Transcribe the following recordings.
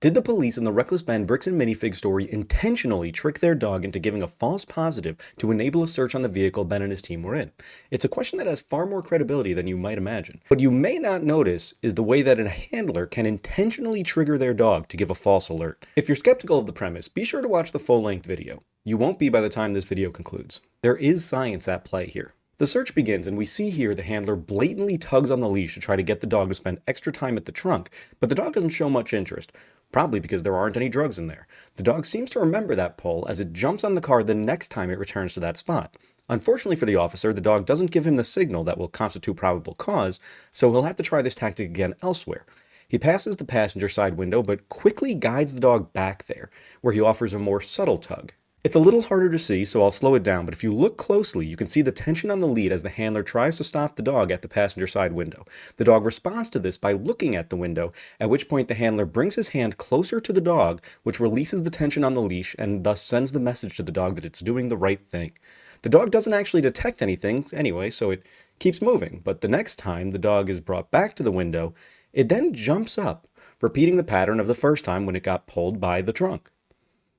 Did the police in the Reckless Ben Bricks and Minifig story intentionally trick their dog into giving a false positive to enable a search on the vehicle Ben and his team were in? It's a question that has far more credibility than you might imagine. What you may not notice is the way that a handler can intentionally trigger their dog to give a false alert. If you're skeptical of the premise, be sure to watch the full-length video. You won't be by the time this video concludes. There is science at play here. The search begins, and we see here the handler blatantly tugs on the leash to try to get the dog to spend extra time at the trunk, but the dog doesn't show much interest. Probably because there aren't any drugs in there. The dog seems to remember that pull as it jumps on the car the next time it returns to that spot. Unfortunately for the officer, the dog doesn't give him the signal that will constitute probable cause, so he'll have to try this tactic again elsewhere. He passes the passenger side window, but quickly guides the dog back there, where he offers a more subtle tug. It's a little harder to see, so I'll slow it down, but if you look closely, you can see the tension on the lead as the handler tries to stop the dog at the passenger side window. The dog responds to this by looking at the window, at which point the handler brings his hand closer to the dog, which releases the tension on the leash and thus sends the message to the dog that it's doing the right thing. The dog doesn't actually detect anything anyway, so it keeps moving, but the next time the dog is brought back to the window, it then jumps up, repeating the pattern of the first time when it got pulled by the trunk.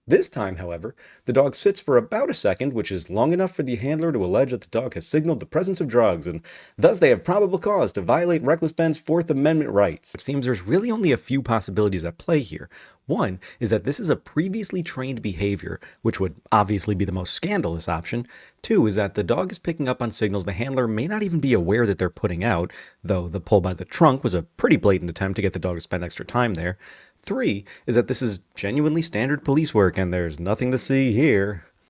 This time, however, the dog sits for about a second, which is long enough for the handler to allege that the dog has signaled the presence of drugs, and thus they have probable cause to violate Reckless Ben's Fourth Amendment rights. It seems there's really only a few possibilities at play here. One is that this is a previously trained behavior, which would obviously be the most scandalous option. Two is that the dog is picking up on signals the handler may not even be aware that they're putting out, though the pull by the trunk was a pretty blatant attempt to get the dog to spend extra time there. Three is that this is genuinely standard police work and there's nothing to see here.